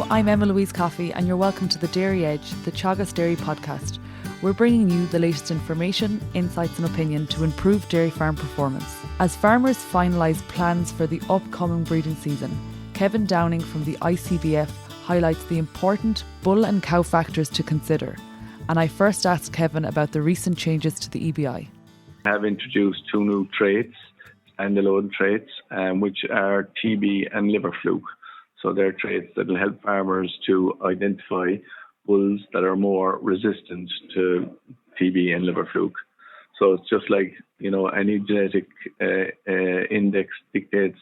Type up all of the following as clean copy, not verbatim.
Hello, I'm Emma Louise Coffey and you're welcome to The Dairy Edge, the Teagasc Dairy podcast. We're bringing you the latest information, insights and opinion to improve dairy farm performance. As farmers finalise plans for the upcoming breeding season, Kevin Downing from the ICBF highlights the important bull and cow factors to consider. And I first asked Kevin about the recent changes to the EBI. Have introduced two new traits, standalone traits, which are TB and liver fluke. So they're traits that will help farmers to identify bulls that are more resistant to TB and liver fluke. So it's just like, any genetic index dictates,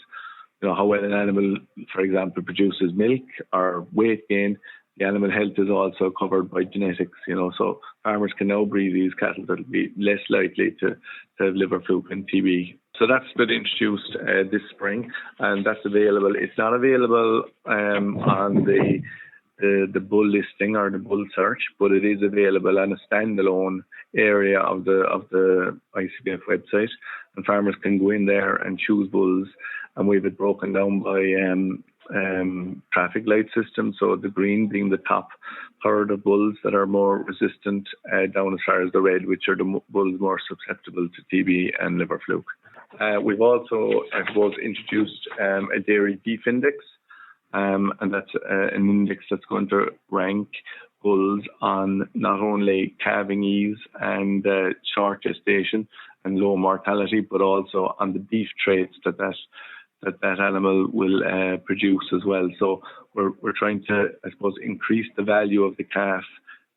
how well an animal, for example, produces milk or weight gain. The animal health is also covered by genetics, so farmers can now breed these cattle that will be less likely to have liver fluke and TB. So that's been introduced this spring, and that's available. It's not available on the bull listing or the bull search, but it is available on a standalone area of the ICBF website, and farmers can go in there and choose bulls, and we have it broken down by traffic light system. So the green being the top herd of bulls that are more resistant, down as far as the red, which are the bulls more susceptible to TB and liver fluke. We've also, introduced a dairy beef index, and that's an index that's going to rank bulls on not only calving ease and short gestation and low mortality, but also on the beef traits that animal will produce as well. So we're trying to, increase the value of the calf,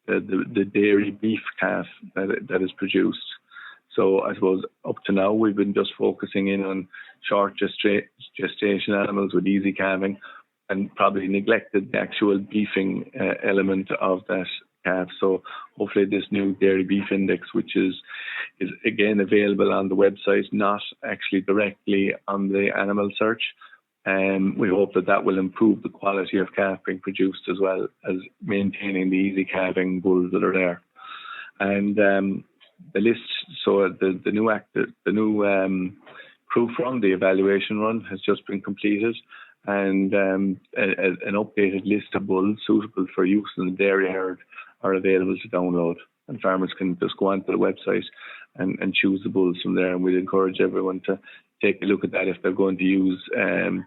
the dairy beef calf that is produced. So I suppose up to now we've been just focusing in on short gestation animals with easy calving, and probably neglected the actual beefing element of that calf. So hopefully this new dairy beef index, which is again available on the website, not actually directly on the animal search, and we hope that will improve the quality of calf being produced as well as maintaining the easy calving bulls that are there. And the list, so the new proof run, the evaluation run, has just been completed, and an updated list of bulls suitable for use in the dairy herd are available to download, and farmers can just go onto the website and choose the bulls from there. And we'd encourage everyone to take a look at that if they're going to use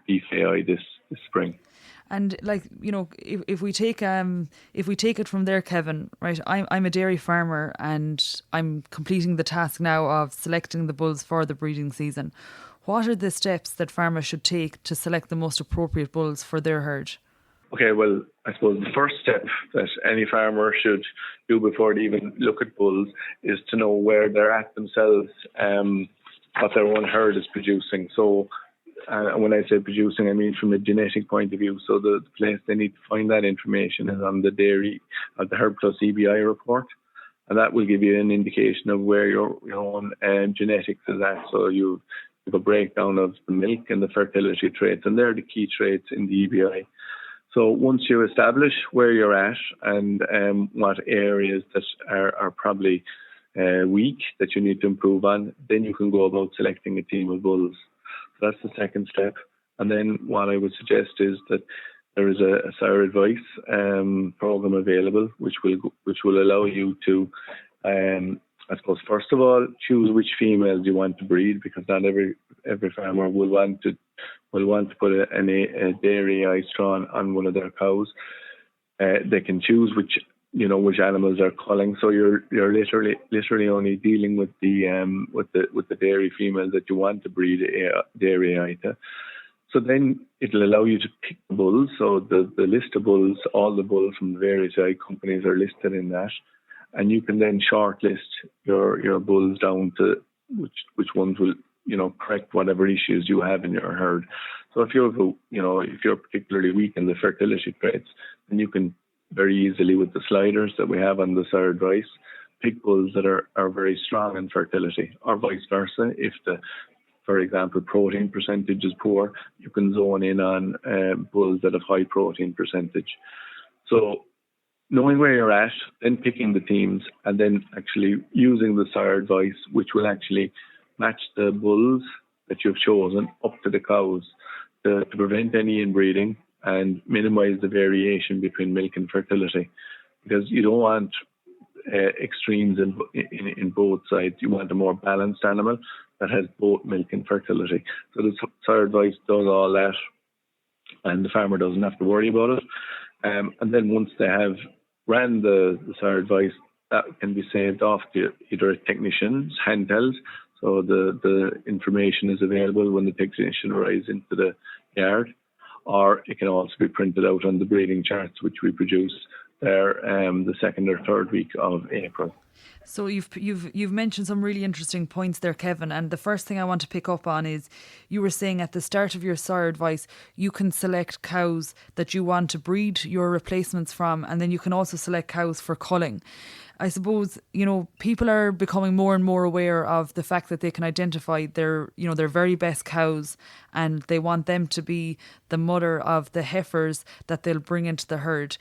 beef AI this spring. And if we take it from there, Kevin, right? I'm a dairy farmer and I'm completing the task now of selecting the bulls for the breeding season. What are the steps that farmers should take to select the most appropriate bulls for their herd? Okay, well, I suppose the first step that any farmer should do before they even look at bulls is to know where they're at themselves, what their own herd is producing. So when I say producing, I mean from a genetic point of view. So the place they need to find that information is on the Herd Plus EBI report, and that will give you an indication of where your own genetics is at. So you have a breakdown of the milk and the fertility traits, and they're the key traits in the EBI. So once you establish where you're at and what areas that are probably weak that you need to improve on, then you can go about selecting a team of bulls. So that's the second step. And then what I would suggest is that there is a sire advice program available, which will allow you to, first of all, choose which females you want to breed, because not every farmer will want to put a dairy eye straw on one of their cows. They can choose which animals are culling. So you're literally only dealing with the dairy females that you want to breed a dairy eye to. So then it'll allow you to pick the bulls. So the list of bulls, all the bulls from the various eye companies are listed in that, and you can then shortlist your bulls down to which ones will correct whatever issues you have in your herd. So if you're particularly weak in the fertility traits, then you can very easily, with the sliders that we have on the sire advice, pick bulls that are very strong in fertility, or vice versa. If for example, protein percentage is poor, you can zone in on bulls that have high protein percentage. So knowing where you're at, then picking the teams, and then actually using the sire advice, which will actually match the bulls that you've chosen up to the cows to prevent any inbreeding and minimize the variation between milk and fertility, because you don't want extremes in both sides. You want a more balanced animal that has both milk and fertility. So the sire advice does all that, and the farmer doesn't have to worry about it. And then once they have ran the sire advice, that can be saved off to either a technician's handheld, so the information is available when the technician arrives into the yard, or it can also be printed out on the breeding charts, which we produce there the second or third week of April. So you've mentioned some really interesting points there, Kevin. And the first thing I want to pick up on is you were saying at the start of your sire advice, you can select cows that you want to breed your replacements from, and then you can also select cows for culling. I suppose, people are becoming more and more aware of the fact that they can identify their very best cows, and they want them to be the mother of the heifers that they'll bring into the herd.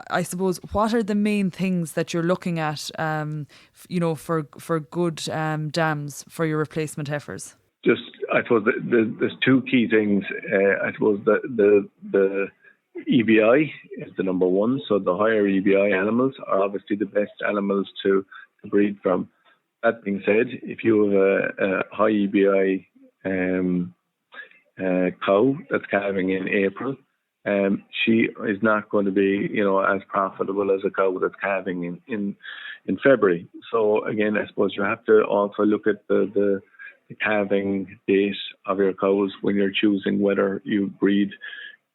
I suppose, what are the main things that you're looking at, for good dams for your replacement heifers? Just, I suppose, there's two key things. I suppose the EBI is the number one. So the higher EBI animals are obviously the best animals to breed from. That being said, if you have a high EBI cow that's calving in April, she is not going to be, as profitable as a cow that's calving in February. So again, I suppose you have to also look at the calving date of your cows when you're choosing whether you breed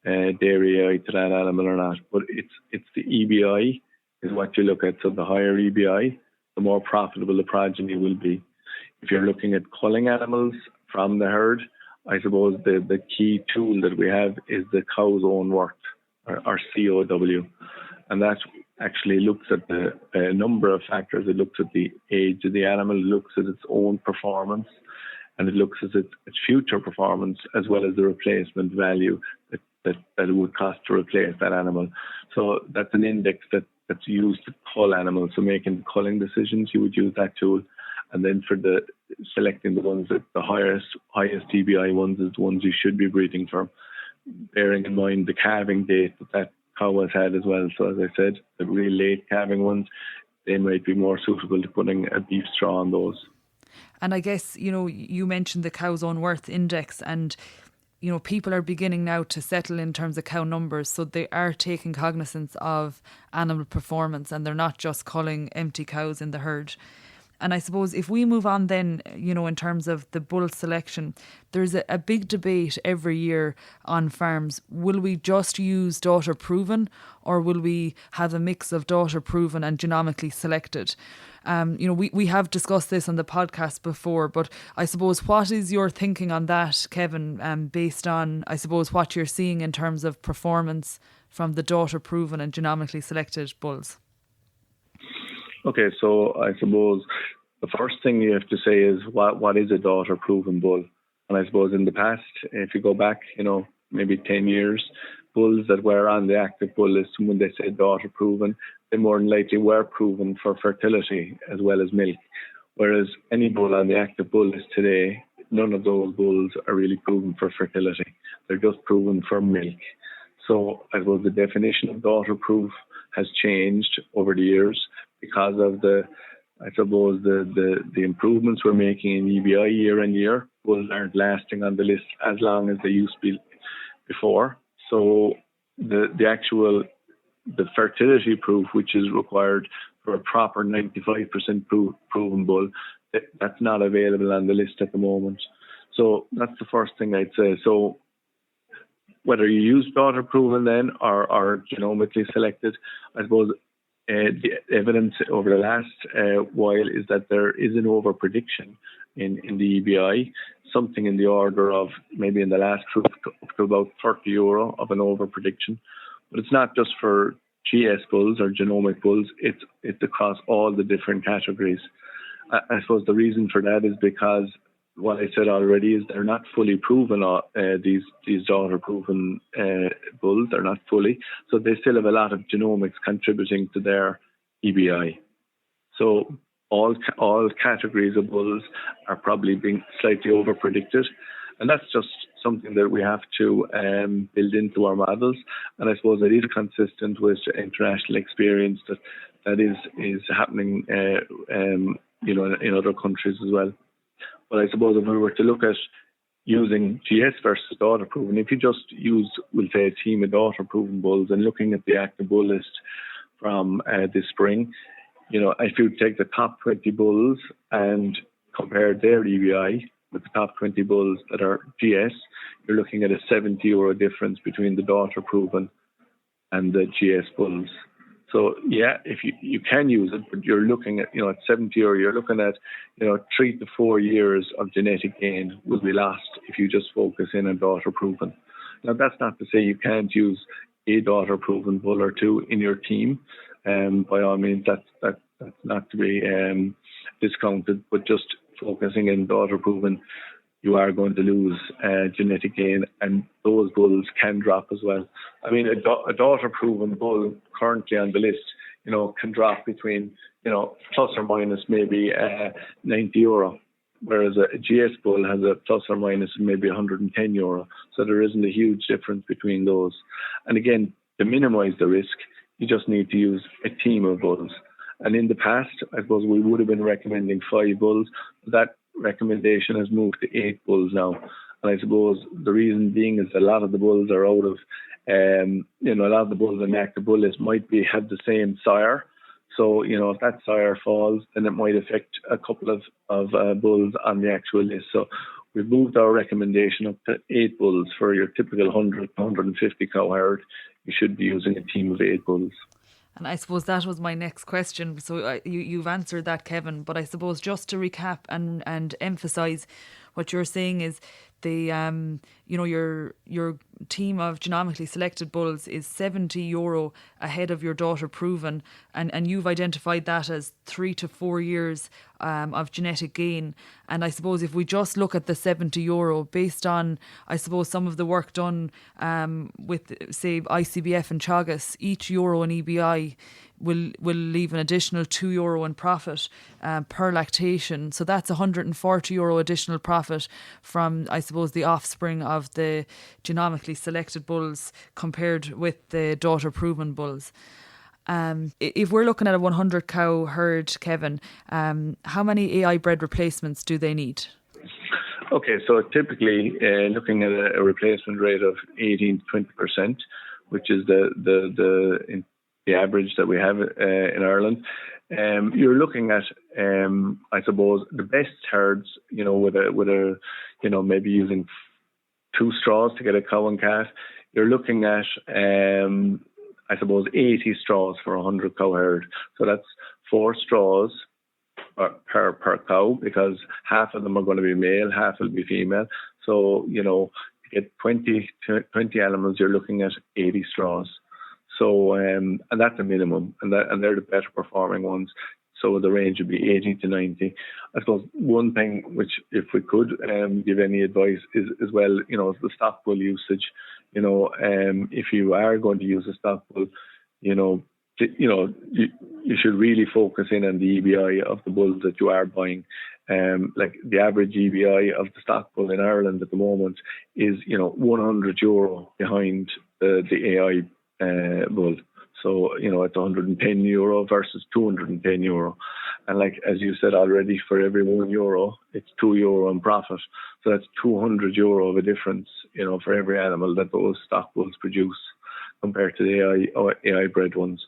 dairy to that animal or not. But it's the EBI is what you look at. So the higher EBI, the more profitable the progeny will be. If you're looking at culling animals from the herd, I suppose the key tool that we have is the cow's own worth, or COW. And that actually looks at a number of factors. It looks at the age of the animal, it looks at its own performance, and it looks at its future performance, as well as the replacement value that it would cost to replace that animal. So that's an index that's used to cull animals. So making culling decisions, you would use that tool. And then for selecting the ones that the highest EBI ones is the ones you should be breeding from, bearing in mind the calving date that cow has had as well. So as I said, the really late calving ones, they might be more suitable to putting a beef straw on those. And I guess, you mentioned the cow's own worth index, and people are beginning now to settle in terms of cow numbers, so they are taking cognizance of animal performance, and they're not just culling empty cows in the herd. And I suppose if we move on then, in terms of the bull selection, there's a big debate every year on farms. Will we just use daughter proven, or will we have a mix of daughter proven and genomically selected? We have discussed this on the podcast before, but I suppose, what is your thinking on that, Kevin, based on, I suppose, what you're seeing in terms of performance from the daughter proven and genomically selected bulls? Okay, so I suppose the first thing you have to say is what is a daughter proven bull? And I suppose in the past, if you go back, maybe 10 years, bulls that were on the active bull list, when they said daughter proven, they more than likely were proven for fertility as well as milk. Whereas any bull on the active bull list today, none of those bulls are really proven for fertility. They're just proven for milk. So I suppose the definition of daughter proof has changed over the years because of the improvements we're making in EBI year on year. Bulls aren't lasting on the list as long as they used to be before. So the fertility proof, which is required for a proper 95% proven bull, that's not available on the list at the moment. So that's the first thing I'd say. So whether you use daughter proven then or genomically selected, I suppose the evidence over the last while is that there is an over-prediction in the EBI, something in the order of maybe in the last group up to about €30 of an over-prediction. But it's not just for GS bulls or genomic bulls, it's across all the different categories. I suppose the reason for that is because what I said already is they're not fully proven, these daughter proven bulls, they're not fully. So they still have a lot of genomics contributing to their EBI. So all categories of bulls are probably being slightly over predicted. And that's just something that we have to build into our models, and I suppose it is consistent with international experience that is happening, in other countries as well. But I suppose if we were to look at using GS versus daughter-proven, if you just use, we'll say, a team of daughter-proven bulls and looking at the active bull list from this spring, if you take the top 20 bulls and compare their EBI with the top 20 bulls that are GS, you're looking at a €70 difference between the daughter-proven and the GS bulls. So yeah, if you can use it, but you're looking at, at €70, you're looking at, 3 to 4 years of genetic gain will be lost if you just focus in on daughter-proven. Now, that's not to say you can't use a daughter-proven bull or two in your team. By all means, that's not to be discounted, but just focusing in daughter-proven, you are going to lose genetic gain, and those bulls can drop as well. I mean, a daughter-proven bull currently on the list, can drop between, plus or minus maybe €90, whereas a GS bull has a plus or minus maybe €110. So there isn't a huge difference between those. And again, to minimize the risk, you just need to use a team of bulls. And in the past, I suppose we would have been recommending 5 bulls. That recommendation has moved to 8 bulls now. And I suppose the reason being is a lot of the bulls are out of, a lot of the bulls in the active bull list might have the same sire. So, if that sire falls, then it might affect a couple of bulls on the actual list. So we've moved our recommendation up to 8 bulls for your typical 100 to 150 cow herd. You should be using a team of 8 bulls. And I suppose that was my next question. So you've answered that, Kevin. But I suppose just to recap and emphasise, what you're saying is the your team of genomically selected bulls is €70 ahead of your daughter proven, and you've identified that as 3 to 4 years of genetic gain. And I suppose if we just look at the €70 based on, I suppose, some of the work done with, say, ICBF and Teagasc, each euro in EBI will leave an additional €2 in profit per lactation. So that's €140 additional profit from, I suppose, the offspring of the genomically selected bulls compared with the daughter proven bulls. If we're looking at a 100 cow herd, Kevin, how many AI bred replacements do they need? Okay, so typically looking at a replacement rate of 18 to 20%, which is the average that we have in Ireland. You're looking at, I suppose, the best herds, with a maybe using 2 straws to get a cow and calf. You're looking at, I suppose, 80 straws for a 100 cow herd. So that's 4 straws per cow, because half of them are going to be male, half will be female. So, to get 20 animals, you're looking at 80 straws. So, and that's a minimum, and they're the better performing ones. So the range would be 80 to 90. I suppose one thing which, if we could give any advice, is as well, is the stock bull usage. If you are going to use a stock bull, you should really focus in on the EBI of the bulls that you are buying. Like the average EBI of the stock bull in Ireland at the moment is, €100 behind the AI bull. So, it's €110 versus €210. And like, as you said already, for every €1, it's €2 in profit. So that's €200 of a difference, for every animal that those stock bulls produce compared to the AI bred ones.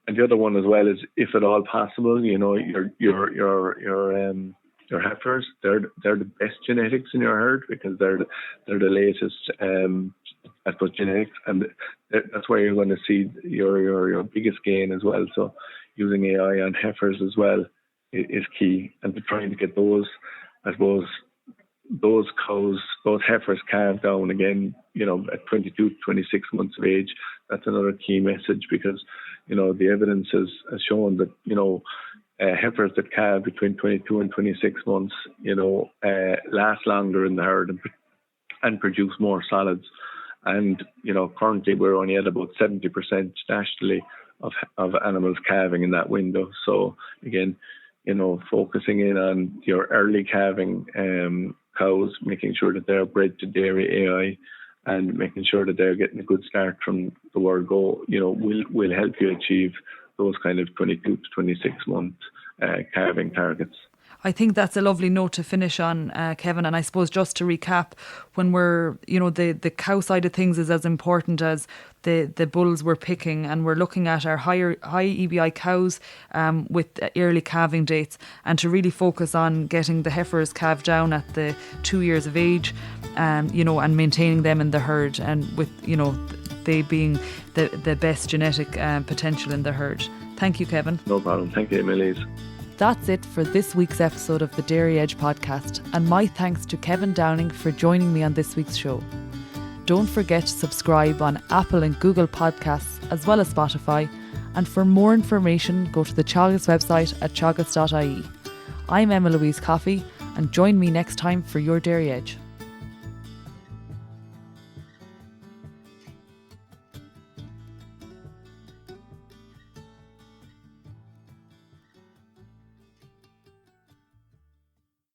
And the other one as well is, if at all possible, your heifers, they're the best genetics in your herd, because they're the latest I suppose genetics, and that's where you're going to see your biggest gain as well. So using AI on heifers as well is key, and trying to get those, I suppose, those cows, those heifers calved down again, at 22, 26 months of age. That's another key message, because, the evidence has shown that, heifers that calve between 22 and 26 months, last longer in the herd and produce more solids. And, currently we're only at about 70% nationally of animals calving in that window. So again, focusing in on your early calving cows, making sure that they're bred to dairy AI, and making sure that they're getting a good start from the word go, will help you achieve those kind of 22 to 26 month calving targets. I think that's a lovely note to finish on, Kevin. And I suppose just to recap, when we're, the cow side of things is as important as the bulls we're picking, and we're looking at our high EBI cows with early calving dates, and to really focus on getting the heifers calved down at the 2 years of age, and maintaining them in the herd, and with, they being the best genetic potential in the herd. Thank you, Kevin. No problem. Thank you, Emilise. That's it for this week's episode of the Dairy Edge podcast, and my thanks to Kevin Downing for joining me on this week's show. Don't forget to subscribe on Apple and Google Podcasts as well as Spotify, and for more information go to the Teagasc website at teagasc.ie. I'm Emma Louise Coffey, and join me next time for your Dairy Edge.